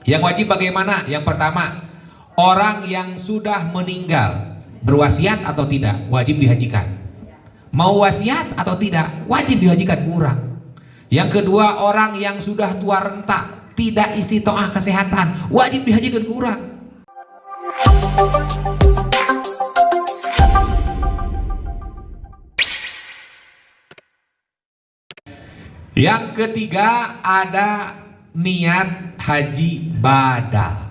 Yang wajib bagaimana? Yang pertama, orang yang sudah meninggal berwasiat atau tidak, wajib dihajikan. Mau wasiat atau tidak, wajib dihajikan kurang. Yang kedua, orang yang sudah tua renta, tidak istitoah kesehatan, wajib dihajikan kurang. Yang ketiga, ada niat haji badal.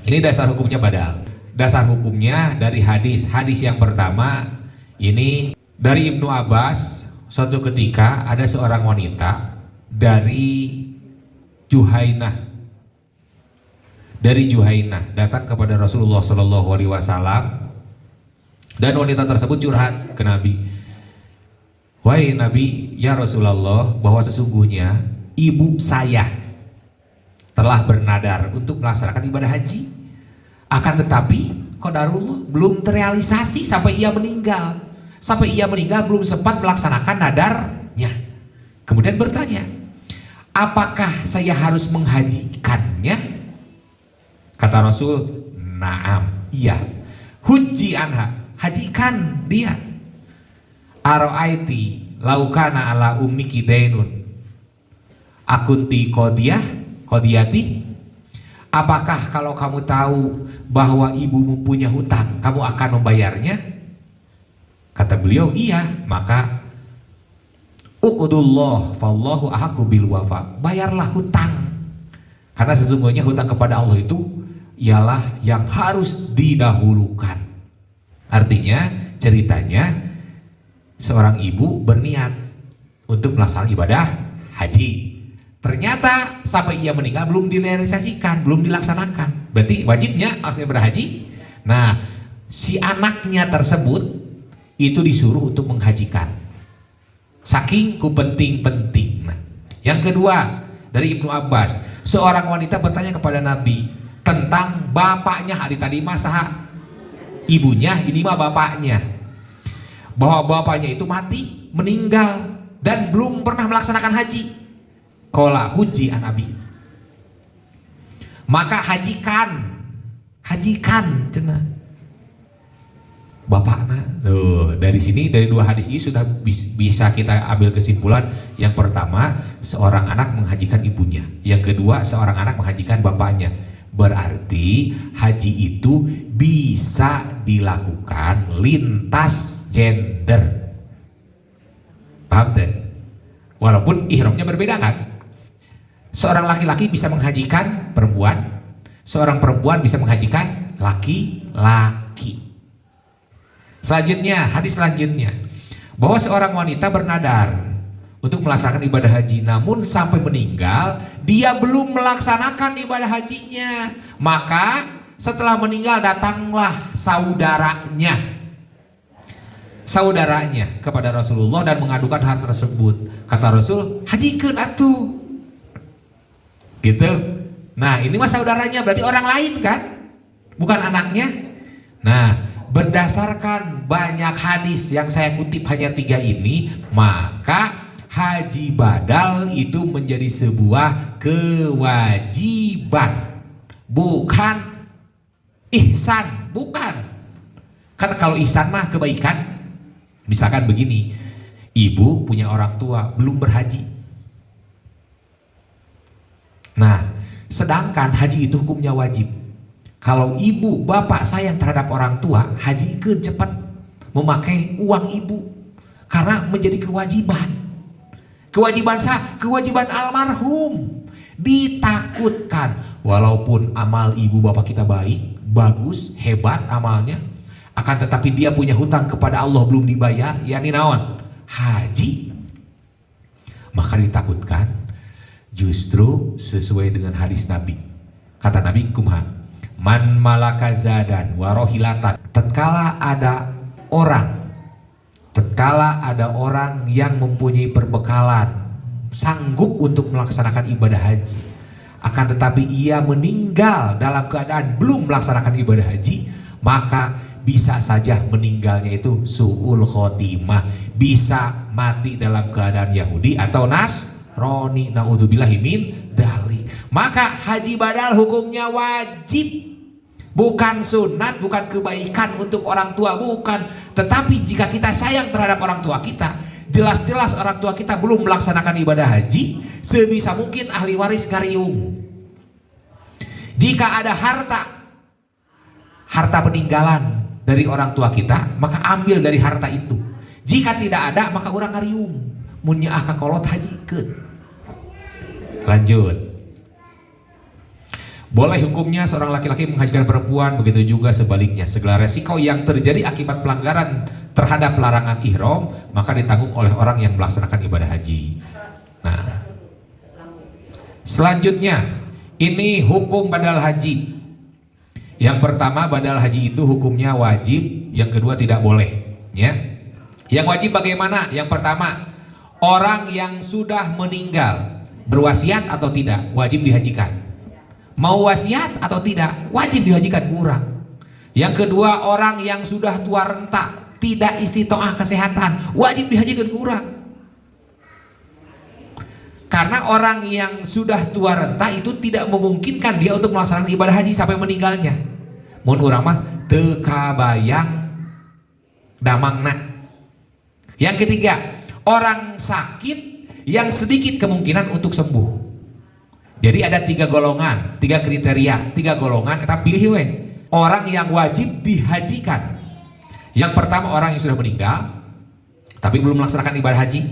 Ini dasar hukumnya badal. Dasar hukumnya dari hadis yang pertama ini dari Ibnu Abbas. Suatu ketika ada seorang wanita dari Juhainah datang kepada Rasulullah Shallallahu Alaihi Wasallam, dan wanita tersebut curhat ke Nabi. Wahai Nabi, ya Rasulullah, bahwa sesungguhnya ibu saya telah bernadar untuk melaksanakan ibadah haji, akan tetapi qadarullah belum terrealisasi sampai ia meninggal. Sampai ia meninggal belum sempat melaksanakan nadarnya. Kemudian bertanya, apakah saya harus menghajikannya? Kata Rasul, naam, iya. Hujji anha, hajikan dia. Aro'aiti laukana ala ummiki dainun akunti kodiyati. Apakah kalau kamu tahu bahwa ibumu punya hutang, kamu akan membayarnya? Kata beliau, iya. Maka uqdullah fallahu ahaqqu bil wafa, bayarlah hutang, karena sesungguhnya hutang kepada Allah itu ialah yang harus didahulukan. Artinya ceritanya, seorang ibu berniat untuk melaksanakan ibadah haji. Ternyata sampai ia meninggal belum direalisasikan, belum dilaksanakan. Berarti wajibnya harus ibadah haji. Nah, si anaknya tersebut itu disuruh untuk menghajikan. Saking penting. Nah, yang kedua dari Ibnu Abbas, seorang wanita bertanya kepada Nabi tentang bapaknya. Hari tadi masa ibunya, ini mah bapaknya. Bahwa bapaknya itu mati, meninggal, dan belum pernah melaksanakan haji. Qala hujji an abi, maka hajikan cenah bapakna. Dari sini, dari dua hadis ini sudah bisa kita ambil kesimpulan. Yang pertama, seorang anak menghajikan ibunya. Yang kedua, seorang anak menghajikan bapaknya. Berarti haji itu bisa dilakukan lintas gender. Paham deh? Walaupun ihramnya berbeda kan? Seorang laki-laki bisa menghajikan perempuan, seorang perempuan bisa menghajikan laki-laki. Selanjutnya, hadis selanjutnya, bahwa seorang wanita bernadar untuk melaksanakan ibadah haji, namun sampai meninggal dia belum melaksanakan ibadah hajinya. Maka setelah meninggal datanglah saudaranya kepada Rasulullah dan mengadukan hal tersebut. Kata Rasul, hajikeun atuh. Gitu. Nah, ini mah saudaranya, berarti orang lain kan? Bukan anaknya. Nah, berdasarkan banyak hadis yang saya kutip hanya 3 ini, maka haji badal itu menjadi sebuah kewajiban, bukan ihsan, bukan. Kan kalau ihsan mah kebaikan. Misalkan begini, ibu punya orang tua belum berhaji. Nah, sedangkan haji itu hukumnya wajib. Kalau ibu bapak sayang terhadap orang tua, hajikeun cepat, memakai uang ibu, karena menjadi kewajiban. Kewajiban kewajiban almarhum. Ditakutkan walaupun amal ibu bapak kita baik, bagus, hebat amalnya, akan tetapi dia punya hutang kepada Allah belum dibayar, yakni naon? Haji. Maka ditakutkan. Justru sesuai dengan hadis Nabi. Kata Nabi, kumha man malaka zadan warohilatan. Tatkala ada orang yang mempunyai perbekalan, sanggup untuk melaksanakan ibadah haji, akan tetapi ia meninggal dalam keadaan belum melaksanakan ibadah haji, maka bisa saja meninggalnya itu su'ul khotimah, bisa mati dalam keadaan Yahudi atau Nasrani, naudzubillahi min dalik. Maka haji badal hukumnya wajib, bukan sunat, bukan kebaikan untuk orang tua, bukan. Tetapi jika kita sayang terhadap orang tua kita, jelas-jelas orang tua kita belum melaksanakan ibadah haji, sebisa mungkin ahli waris ngariung. Jika ada harta peninggalan dari orang tua kita, maka ambil dari harta itu. Jika tidak ada, maka orang ngariung. Mun nyaah ka kolot hajikeun. Lanjut. Boleh hukumnya seorang laki-laki menghajikan perempuan, begitu juga sebaliknya. Segala resiko yang terjadi akibat pelanggaran terhadap larangan ihram, maka ditanggung oleh orang yang melaksanakan ibadah haji. Nah, selanjutnya ini hukum badal haji. Yang pertama, badal haji itu hukumnya wajib, yang kedua tidak boleh, ya. Yang wajib bagaimana? Yang pertama, orang yang sudah meninggal berwasiat atau tidak wajib dihajikan. Mau wasiat atau tidak wajib dihajikan kurang. Yang kedua, orang yang sudah tua renta tidak istitoah kesehatan wajib dihajikan kurang. Karena orang yang sudah tua renta itu tidak memungkinkan dia untuk melaksanakan ibadah haji sampai meninggalnya. Mun urang mah teu kabayang damangna. Yang ketiga, orang sakit yang sedikit kemungkinan untuk sembuh. Jadi ada 3 golongan, 3 kriteria, 3 golongan. Kita pilih we orang yang wajib dihajikan. Yang pertama, orang yang sudah meninggal tapi belum melaksanakan ibadah haji,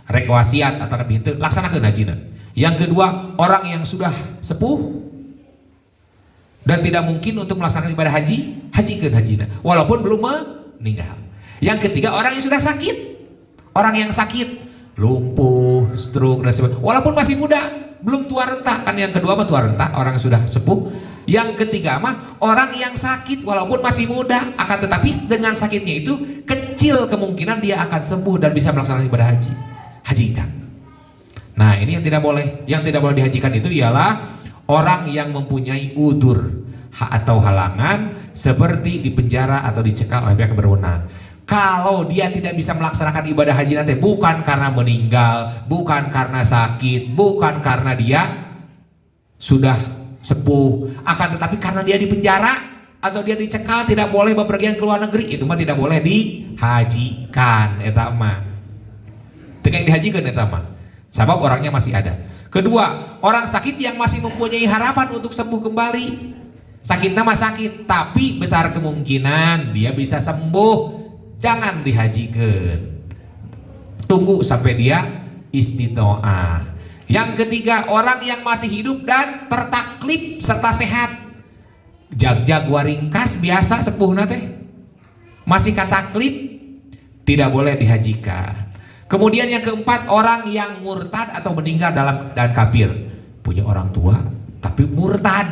rek wasiat atau lebih itu laksanakan hajina. Yang kedua, orang yang sudah sepuh dan tidak mungkin untuk melaksanakan ibadah haji, hajikan hajina walaupun belum meninggal. Yang ketiga, orang yang sudah sakit, orang yang sakit lumpuh, stroke dan sebagainya, walaupun masih muda, belum tua renta. Kan yang kedua mah tua renta, orang yang sudah sepuh. Yang ketiga mah orang yang sakit walaupun masih muda, akan tetapi dengan sakitnya itu kecil kemungkinan dia akan sembuh dan bisa melaksanakan ibadah haji. Hajikan. Nah, ini yang tidak boleh. Yang tidak boleh dihajikan itu ialah orang yang mempunyai udur atau halangan seperti dipenjara atau dicekal oleh pihak berwenang. Kalau dia tidak bisa melaksanakan ibadah haji nanti bukan karena meninggal, bukan karena sakit, bukan karena dia sudah sepuh, akan tetapi karena dia dipenjara atau dia dicekal tidak boleh bepergian ke luar negeri, itu mah tidak boleh dihajikan eta mah. Teu yang dihajikan eta mah. Sebab orangnya masih ada. Kedua, orang sakit yang masih mempunyai harapan untuk sembuh kembali. Sakitnya mah sakit, tapi besar kemungkinan dia bisa sembuh. Jangan dihajikan. Tunggu sampai dia istitoah. Yang ketiga, orang yang masih hidup dan tertaklif serta sehat. Jag-jag waringkas biasa sepuh nate masih kataklif, tidak boleh dihajikan. Kemudian yang keempat, orang yang murtad atau meninggal dalam dan kafir. Punya orang tua tapi murtad,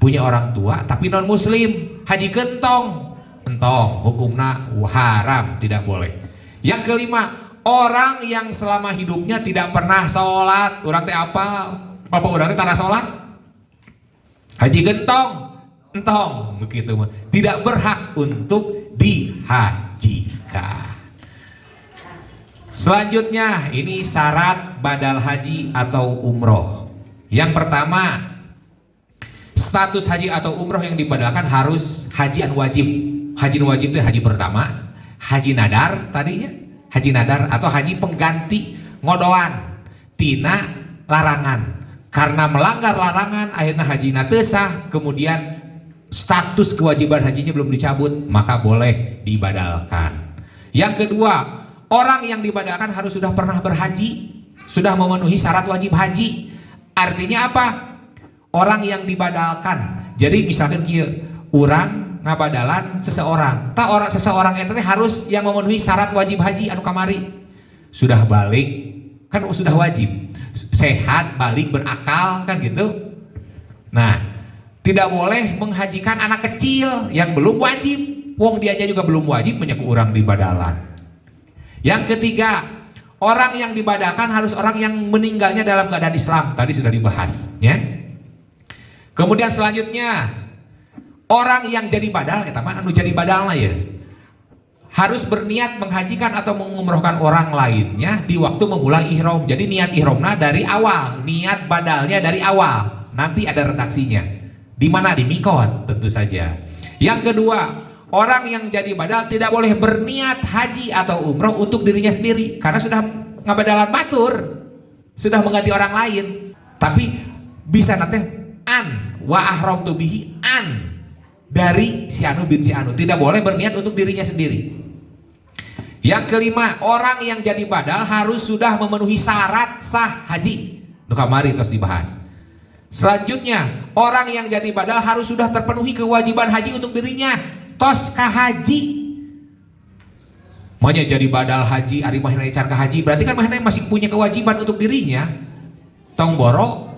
punya orang tua tapi non muslim, haji kentong entong, hukumna haram, tidak boleh. Yang kelima, orang yang selama hidupnya tidak pernah sholat. Orang teh apa? Bapak orang teh tanah sholat, haji gentong entong begitu, tidak berhak untuk dihajikan. Selanjutnya, ini syarat badal haji atau umroh. Yang pertama, status haji atau umroh yang dibadalkan harus haji an wajib. Haji wajib itu haji pertama, haji nadar tadinya, haji nadar atau haji pengganti ngodoan tina larangan. Karena melanggar larangan akhirnya haji teu sah, kemudian status kewajiban hajinya belum dicabut, maka boleh dibadalkan. Yang kedua, orang yang dibadalkan harus sudah pernah berhaji, sudah memenuhi syarat wajib haji. Artinya apa? Orang yang dibadalkan. Jadi misalkan kieu, orang ngabadalan seseorang, tak orang seseorang itu harus yang memenuhi syarat wajib haji anu kamari, sudah balik kan sudah wajib, sehat, balik, berakal kan gitu. Nah, tidak boleh menghajikan anak kecil yang belum wajib, wong dia aja juga belum wajib menyaku orang dibadalan. Yang ketiga, orang yang dibadalkan harus orang yang meninggalnya dalam keadaan Islam, tadi sudah dibahas ya. Kemudian selanjutnya, orang yang jadi badal, kita mah anu jadi badalna ya, harus berniat menghajikan atau mengumrohkan orang lainnya di waktu memulai ihram. Jadi niat ihramnya dari awal, niat badalnya dari awal. Nanti ada redaksinya. Di mana? Di mikot tentu saja. Yang kedua, orang yang jadi badal tidak boleh berniat haji atau umroh untuk dirinya sendiri karena sudah ngabadalan batur, sudah mengganti orang lain. Tapi bisa nanti an wa ahramtu bihi an dari si anu bin si anu, tidak boleh berniat untuk dirinya sendiri. Yang kelima, orang yang jadi badal harus sudah memenuhi syarat sah haji. Nu kamari terus dibahas. Selanjutnya, orang yang jadi badal harus sudah terpenuhi kewajiban haji untuk dirinya. Tos ka haji. Maunya jadi badal haji, ari mah can ka haji, berarti kan mahna masih punya kewajiban untuk dirinya. Tong boro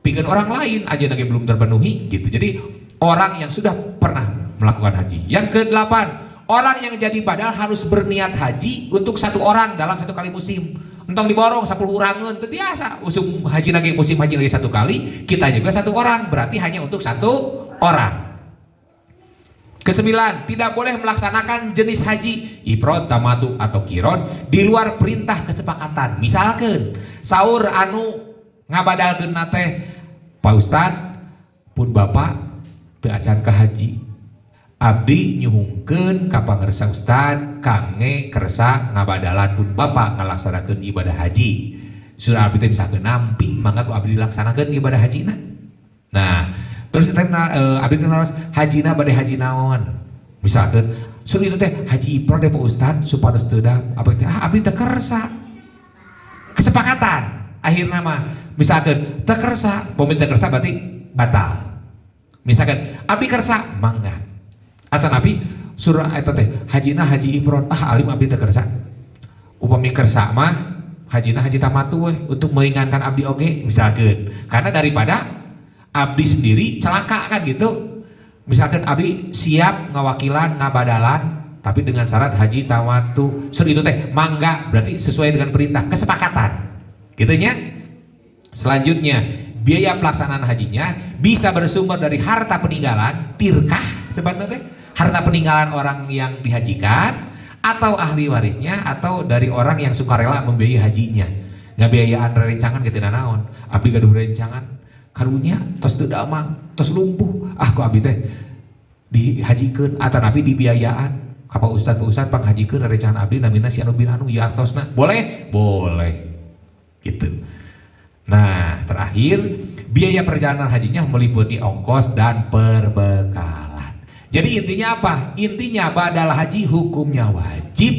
pikeun orang lain aja lagi belum terpenuhi gitu. Jadi orang yang sudah pernah melakukan haji. Yang kedelapan, orang yang jadi badal harus berniat haji untuk satu orang dalam satu kali musim. Entong diborong 10 urangan itu biasa. Usum haji lagi musim haji lagi satu kali, kita juga satu orang, berarti hanya untuk satu orang. Kesembilan, tidak boleh melaksanakan jenis haji ifrad, tamattu atau qiron di luar perintah kesepakatan. Misalkan sahur anu ngabadalkeun teh Pak Ustad pun Bapak teu acan ka haji. Abdi nyuhungkeun ka pangarsa Ustad kangge kersa ngabadalan pun Bapak ngalaksanakeun ibadah haji. Surah abdi teh misalkeun nampi mangga ku abdi dilaksanakeun ibadah hajina. Nah, terus abdi teh naros hajina bade haji naon? Misalkeun sur itu teh haji ifrad Pak Ustad supados teu apa teh abdi teh kersa. Kesepakatan akhirna mah misalkeun teu kersa, pomin teu kersa berarti batal. Misalkan abdi kersa mangga. Atau nabi surah eta teh hajina haji ifrad alim abdi teu kersa. Upami kersa mah hajina haji tamattu untuk meringankan abdi oge misalkan. Karena daripada abdi sendiri celaka kan gitu. Misalkan abdi siap ngawakilan ngabadalan tapi dengan syarat haji tamattu. Sur itu teh mangga berarti sesuai dengan perintah kesepakatan. Gitu nya. Selanjutnya, biaya pelaksanaan hajinya bisa bersumber dari harta peninggalan tirkah sebenarnya harta peninggalan orang yang dihajikan atau ahli warisnya atau dari orang yang sukarela membiayai hajinya. Ngabiayaan rencangan ketina naon abdi gaduh rencangan karunya tos teu damang tos lumpuh ku abdi teh dihajikeun atau nabi dibiayaan ka Pak Ustad panghajikeun rencangan abdi namina si anu bin anu ya artosna boleh gitu. Nah, terakhir biaya perjalanan hajinya meliputi ongkos dan perbekalan. Jadi intinya apa? Intinya badal haji hukumnya wajib.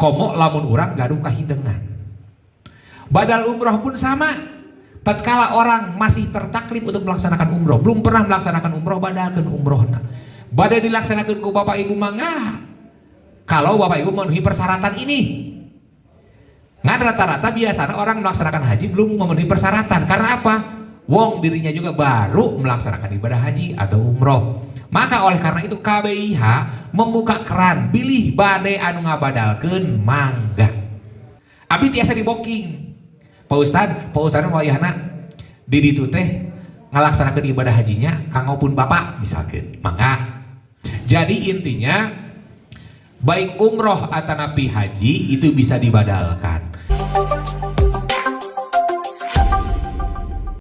Komo lamun urang gaduh kahidengan. Badal umroh pun sama. Tatkala orang masih tertaklif untuk melaksanakan umroh, belum pernah melaksanakan umroh, badalkeun umrohna. Badai dilaksanakeun ku Bapak Ibu mangga. Kalau Bapak Ibu memenuhi persyaratan ini. Ngan rata-rata biasanya orang melaksanakan haji belum memenuhi persyaratan. Karena apa? Wong dirinya juga baru melaksanakan ibadah haji atau umroh. Maka oleh karena itu KBIH membuka keran pilih bade anu ngabadalkeun mangga. Abdi tiasa diboking. Pak Ustad wayahna di ditu teh ngalaksanakeun ibadah hajinya kangopun Bapak misalkan. Mangga. Jadi intinya baik umroh atau napi haji itu bisa dibadalkan.